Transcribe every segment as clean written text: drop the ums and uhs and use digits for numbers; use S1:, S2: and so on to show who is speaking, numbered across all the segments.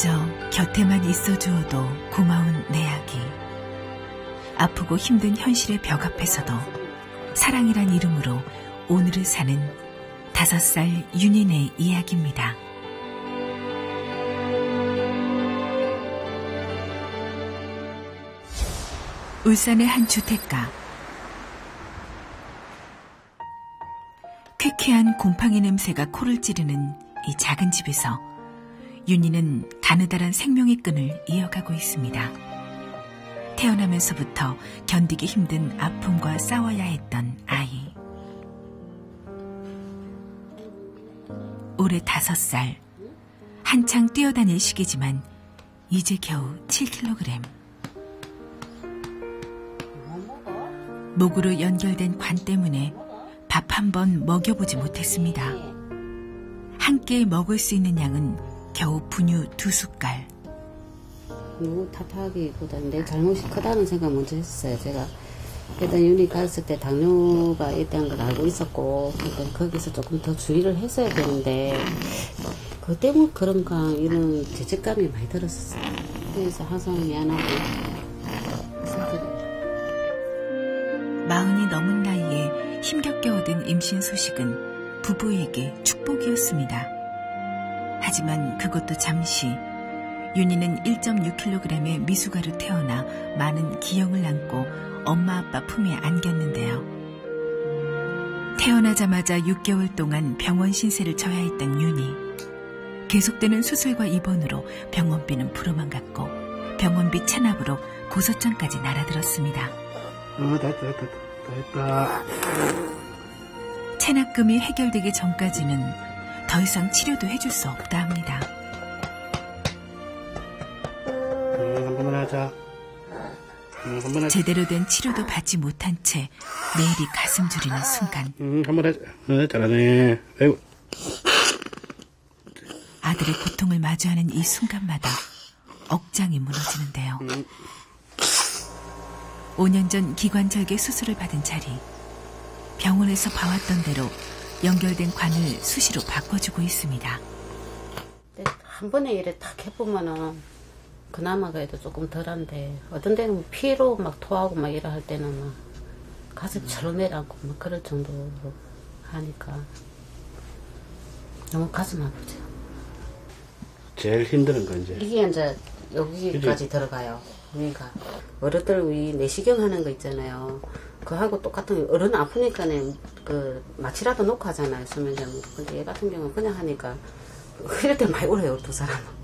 S1: 그저 곁에만 있어주어도 고마운 내 아기. 아프고 힘든 현실의 벽 앞에서도 사랑이란 이름으로 오늘을 사는 5살 윤인의 이야기입니다. 울산의 한 주택가. 쾌쾌한 곰팡이 냄새가 코를 찌르는 이 작은 집에서 윤희는 가느다란 생명의 끈을 이어가고 있습니다. 태어나면서부터 견디기 힘든 아픔과 싸워야 했던 아이. 올해 5살. 한창 뛰어다닐 시기지만 이제 겨우 7kg. 목으로 연결된 관 때문에 밥 한 번 먹여보지 못했습니다. 한 끼에 먹을 수 있는 양은 겨우 분유 2숟갈.
S2: 너무 탓하기보다는 내 잘못이 크다는 생각 먼저 했어요. 제가 일단 윤희 갔을 때 당뇨가 있다는 걸 알고 있었고, 그러니까 거기서 조금 더 주의를 했어야 되는데 그 때문에 그런가 이런 죄책감이 많이 들었었어요. 그래서 항상 미안하고.
S1: 40이 넘은 나이에 힘겹게 얻은 임신 소식은 부부에게 축복이었습니다. 하지만 그것도 잠시. 윤희는 1.6kg의 미숙아로 태어나 많은 기형을 안고 엄마 아빠 품에 안겼는데요. 태어나자마자 6개월 동안 병원 신세를 져야 했던 윤희. 계속되는 수술과 입원으로 병원비는 불어만 갔고 병원비 체납으로 고소장까지 날아들었습니다.
S3: 됐다.
S1: 체납금이 해결되기 전까지는 더 이상 치료도 해줄 수 없다 합니다.
S3: 한 번만 하자.
S1: 제대로 된 치료도 받지 못한 채 내일이 가슴 졸이는 순간.
S3: 한 번 하자. 잘하네. 아이고.
S1: 아들의 고통을 마주하는 이 순간마다 억장이 무너지는데요. 5년 전 기관절개 수술을 받은 자리. 병원에서 봐왔던 대로 연결된 관을 수시로 바꿔주고 있습니다.
S2: 한 번에 이래 탁 해보면은 그나마 그래도 조금 덜한데, 어떤 데는 피로 막 토하고 막 이래 할 때는 막 가슴 철내라고 막 그럴 정도로 하니까 너무 가슴 아프죠.
S3: 제일 힘든 건
S2: 이게 이제 여기까지 들어가요. 그러니까 어른들 위 내시경 하는 거 있잖아요. 그하고 똑같은, 어른 아프니까는 그 마취라도 놓고 하잖아요, 수면제로. 근데 얘 같은 경우는 그냥 하니까 이럴 때 많이 울어요, 두 사람은.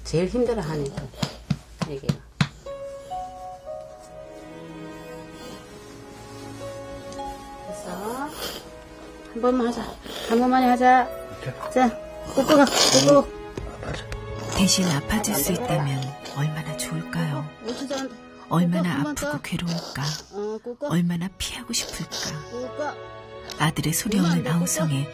S2: 제일 힘들어 하니까 이게. 그래서 한 번만 하자. 한 번만 하자. 자, 꾹꾹아, 꾹꾹.
S1: 대신 아파질 수 있다면 얼마나 좋을까요? 얼마나 아프고 괴로울까? 얼마나 피하고 싶을까? 아들의 소리 없는 아우성에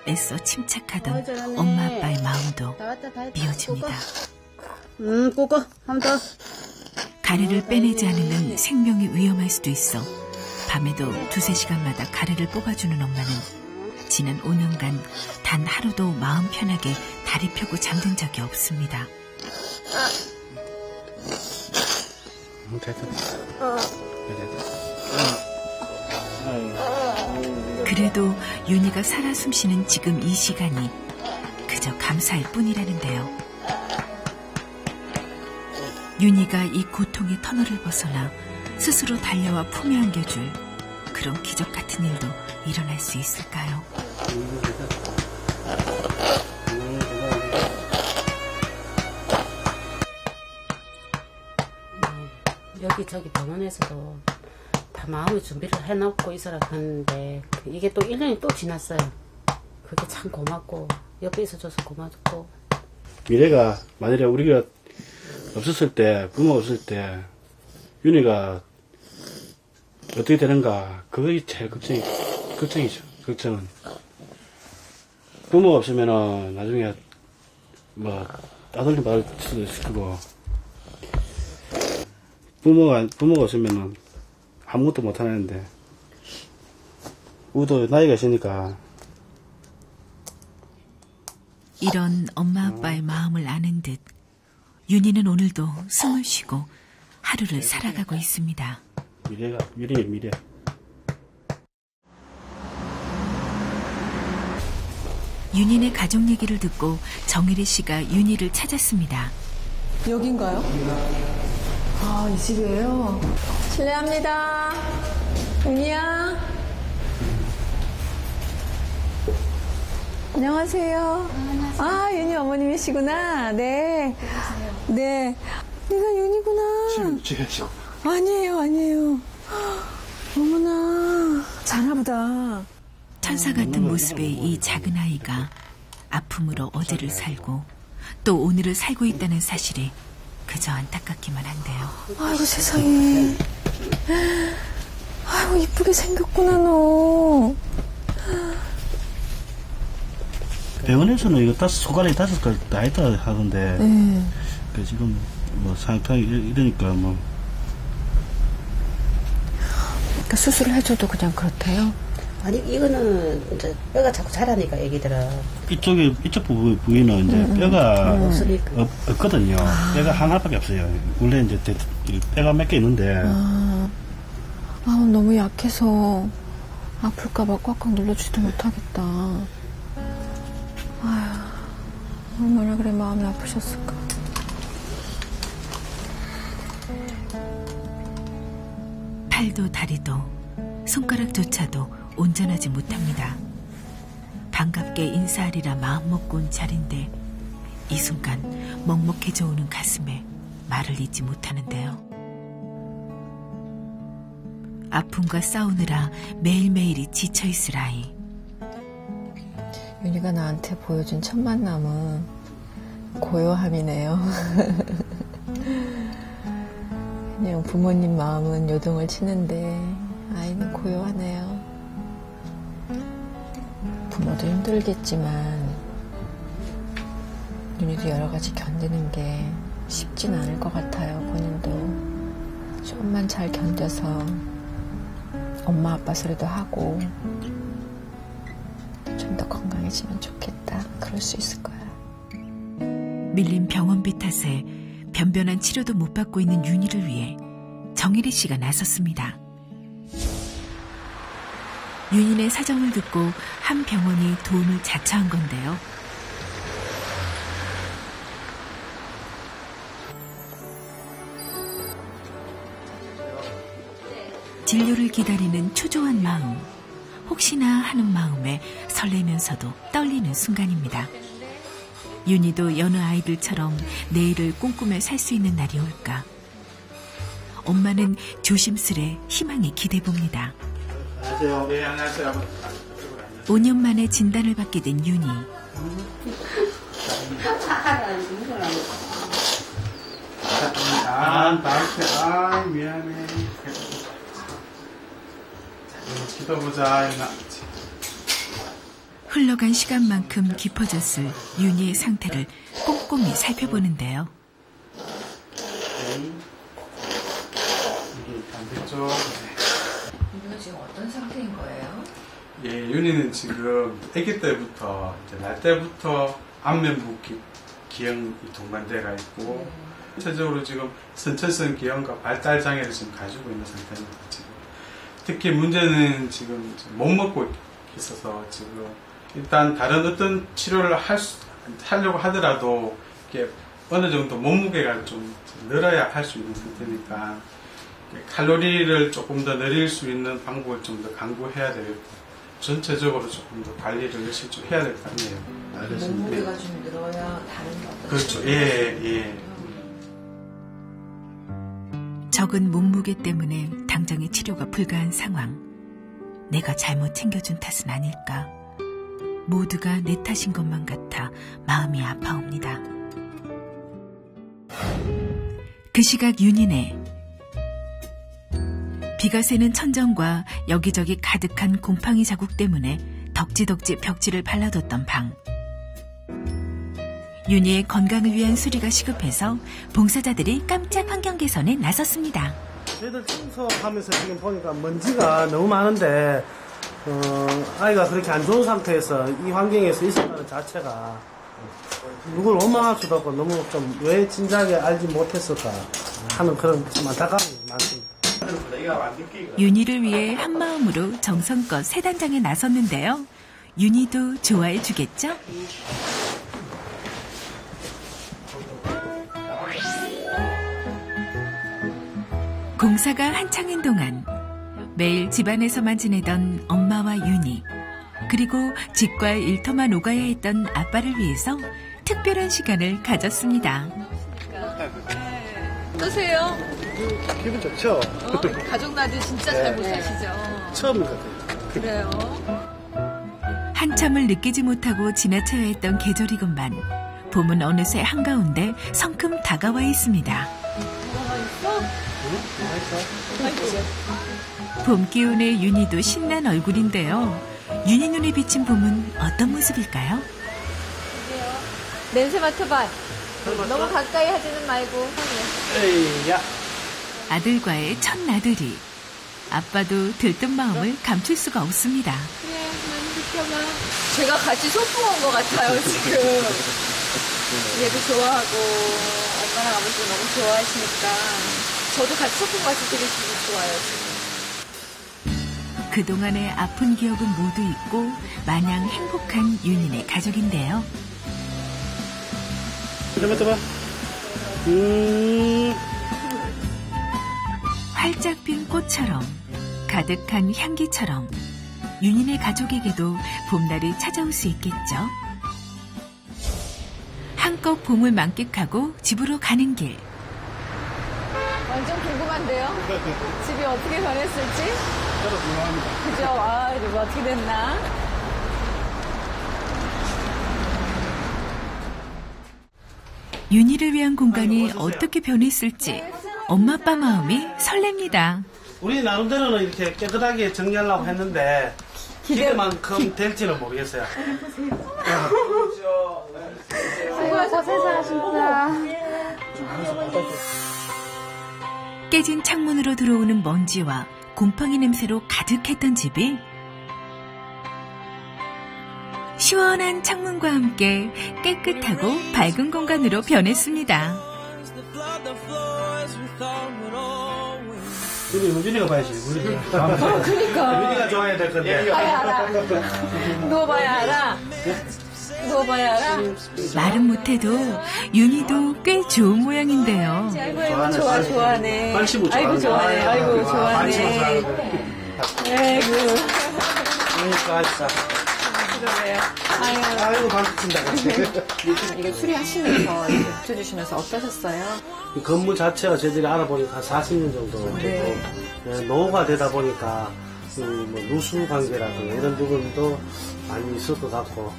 S1: 애써 침착하던 엄마 아빠의 마음도 미어집니다.
S2: 꾹꾹, 한 번 더.
S1: 가래를 빼내지 않으면 생명이 위험할 수도 있어 밤에도 2-3시간마다 가래를 뽑아주는 엄마는 지난 5년간 단 하루도 마음 편하게 다리 펴고 잠든 적이 없습니다. 그래도 윤희가 살아 숨쉬는 지금 이 시간이 그저 감사할 뿐이라는데요. 윤희가 이 고통의 터널을 벗어나 스스로 달려와 품에 안겨줄 그런 기적 같은 일도 일어날 수 있을까요?
S2: 여기저기 병원에서도 다 마음의 준비를 해놓고 있어라 하는데 이게 또 1년이 또 지났어요. 그게 참 고맙고 옆에 있어줘서 고맙고.
S3: 미래가 만일에 우리가 없었을 때, 부모가 없을 때 윤희가 어떻게 되는가, 그게 제일 걱정이죠. 걱정은 부모가 없으면은 나중에 뭐 따돌림 받을 수도 있을 거고, 부모가 없으면은 아무것도 못 하는데, 우리도 나이가 있으니까
S1: 이런 엄마 아빠의 마음을 아는 듯 윤희는 오늘도 숨을 쉬고 하루를 살아가고 있습니다.
S3: 미래야 미래.
S1: 윤희네 가족 얘기를 듣고 정일희 씨가 윤희를 찾았습니다.
S4: 여긴가요? 아, 이 집이에요? 실례합니다. 윤희야. 안녕하세요. 아, 윤희 어머님이시구나. 네. 네. 내가 윤희구나. 아니에요. 어머나. 자나보다.
S1: 천사 같은 모습의 이 작은 아이가 아픔으로 어제를 살고 또 오늘을 살고 있다는 사실이 그저 안타깝기만 한데요.
S4: 아이고 세상에. 아이고 이쁘게 생겼구나 너.
S3: 병원에서는 이거 손가락이 5가지 다 있다 하던데. 그 지금 뭐 상태가 이러니까 뭐.
S4: 그러니까 수술을 해줘도 그냥 그렇대요?
S2: 아니 이거는 이제 뼈가 자꾸 자라니까 애기들은
S3: 이쪽 부위는 이제 뼈가
S2: 없으니까.
S3: 없거든요. 뼈가 하나밖에 없어요. 원래 이제 뼈가 몇 개 있는데.
S4: 아, 너무 약해서 아플까봐 꽉꽉 눌러주지도 못하겠다. 아휴, 얼마나 그래 마음이 아프셨을까.
S1: 팔도 다리도 손가락조차도 온전하지 못합니다. 반갑게 인사하리라 마음먹고 온 자리인데 이 순간 먹먹해져 오는 가슴에 말을 잇지 못하는데요. 아픔과 싸우느라 매일매일이 지쳐있을 아이.
S4: 윤희가 나한테 보여준 첫 만남은 고요함이네요. 그냥 부모님 마음은 요동을 치는데 아이는 고요하네요. 부모도 힘들겠지만 윤희도 여러 가지 견디는 게 쉽진 않을 것 같아요. 본인도 조금만 잘 견뎌서 엄마 아빠 소리도 하고 좀 더 건강해지면 좋겠다. 그럴 수 있을 거야.
S1: 밀린 병원비 탓에 변변한 치료도 못 받고 있는 윤희를 위해 정일희 씨가 나섰습니다. 윤희의 사정을 듣고 한 병원이 도움을 자처한 건데요. 진료를 기다리는 초조한 마음, 혹시나 하는 마음에 설레면서도 떨리는 순간입니다. 윤희도 여느 아이들처럼 내일을 꿈꾸며 살 수 있는 날이 올까. 엄마는 조심스레 희망에 기대봅니다.
S3: 안녕하세요. 네, 안녕하세요.
S1: 5년 만에 진단을 받게 된 윤희.
S5: 미안해. 기도보자.
S1: 흘러간 시간만큼 깊어졌을 윤희의 상태를 꼼꼼히 살펴보는데요.
S5: 반대쪽.
S4: 윤희가 지금 어떤 상태인 거예요?
S5: 예, 윤희는 지금 아기 때부터, 날 때부터 안면부 기형이 동반대가 있고, 전체적으로 지금 선천성 기형과 발달 장애를 지금 가지고 있는 상태입니다. 지금. 특히 문제는 지금 못 먹고 있어서 지금 일단 다른 어떤 치료를 하려고 하더라도 이게 어느 정도 몸무게가 좀 늘어야 할 수 있는 상태니까 칼로리를 조금 더 늘릴 수 있는 방법을 좀 더 강구해야 되겠고 전체적으로 조금 더 관리를 열심히 좀 해야 될 것 같네요.
S4: 몸무게가 좀 늘어야 다른 어떤
S5: 그렇죠. 예.
S1: 적은 몸무게 때문에 당장의 치료가 불가한 상황. 내가 잘못 챙겨준 탓은 아닐까. 모두가 내 탓인 것만 같아 마음이 아파옵니다. 그 시각 윤희네. 비가 새는 천정과 여기저기 가득한 곰팡이 자국 때문에 덕지덕지 벽지를 발라뒀던 방. 윤희의 건강을 위한 수리가 시급해서 봉사자들이 깜짝 환경 개선에 나섰습니다.
S6: 저희들 청소하면서 지금 보니까 먼지가 너무 많은데 아이가 그렇게 안 좋은 상태에서 이 환경에서 있었다는 자체가 누굴 원망할 수도 없고 너무 좀 왜 진작에 알지 못했을까 하는 그런 좀 안타까움이 많습니다.
S1: 윤희를 위해 한마음으로 정성껏 세단장에 나섰는데요. 윤희도 좋아해 주겠죠? 공사가 한창인 동안 매일 집안에서만 지내던 엄마와 윤희, 그리고 집과의 일터만 오가야 했던 아빠를 위해서 특별한 시간을 가졌습니다.
S4: 어떠세요?
S6: 기분 좋죠?
S4: 가족 나들 진짜 잘 못 사시죠?
S6: 처음 같아요.
S4: 그래요?
S1: 한참을 느끼지 못하고 지나쳐야 했던 계절이건만 봄은 어느새 한가운데 성큼 다가와 있습니다. 봄 기운에 윤희도 신난 얼굴인데요. 윤희 눈에 비친 봄은 어떤 모습일까요?
S4: 냄새 맡아봐. 너무 가까이 하지는 말고.
S6: 에이야.
S1: 아들과의 첫 나들이. 아빠도 들뜬 마음을 감출 수가 없습니다.
S4: 제가 같이 소풍 온 것 같아요, 지금. 얘도 좋아하고, 엄마랑 아버지도 너무 좋아하시니까. 저도 같이 소풍 가서 되게 기분 좋아요, 지금.
S1: 그동안의 아픈 기억은 모두 잊고 마냥 행복한 윤희네 가족인데요.
S6: 잠깐만.
S1: 활짝 핀 꽃처럼 가득한 향기처럼 윤희네 가족에게도 봄날이 찾아올 수 있겠죠. 한껏 봄을 만끽하고 집으로 가는 길.
S4: 완전 궁금한데요? 집이 어떻게 변했을지?
S6: 저도 궁금합니다.
S4: 그죠? 아, 이거 어떻게 됐나?
S1: 윤희를 위한 공간이 어떻게 변했을지 엄마 아빠 마음이 설렙니다.
S6: 우리 나름대로는 이렇게 깨끗하게 정리하려고 했는데 기대만큼 될지는 모르겠어요.
S4: 고생하셨습니다.
S1: 깨진 창문으로 들어오는 먼지와 곰팡이 냄새로 가득했던 집이 시원한 창문과 함께 깨끗하고 밝은 공간으로 변했습니다.
S6: 윤희가 봐야지.
S4: 그러니까.
S6: 윤희가 좋아해야 될 건데.
S4: 누워봐야 알아. 누워봐야 알아.
S1: 말은 못해도 윤희도 꽤 좋은 모양인데요.
S4: 아이고, 좋아하네.
S6: 관심을
S4: 아이고, 좋아하네. 아이고, 좋아하네. 아이고.
S6: 그러니까 진짜.
S4: 그러네요.
S6: 아이고 반갑습니다.
S4: 이거 수리하시면서 이렇게 붙여주시면서 어떠셨어요?
S6: 이 건물 자체가 저희들이 알아보니까 한 40년 정도 되고 노후가 되다 보니까 뭐 누수 관계라든가 이런 부분도 많이 있을 것 같고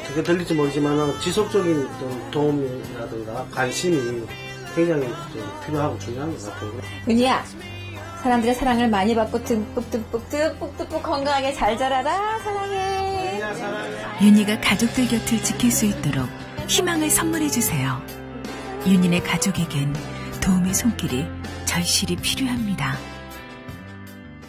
S6: 어떻게 들릴지 모르지만 지속적인 도움이라든가 관심이 굉장히 좀 필요하고 중요한 것 같아요.
S4: 은희야, 사람들의 사랑을 많이 받고 듬뿍듬뿍 건강하게 잘 자라라. 사랑해.
S1: 윤희가 가족들 곁을 지킬 수 있도록 희망을 선물해주세요. 윤희네 가족에겐 도움의 손길이 절실히 필요합니다.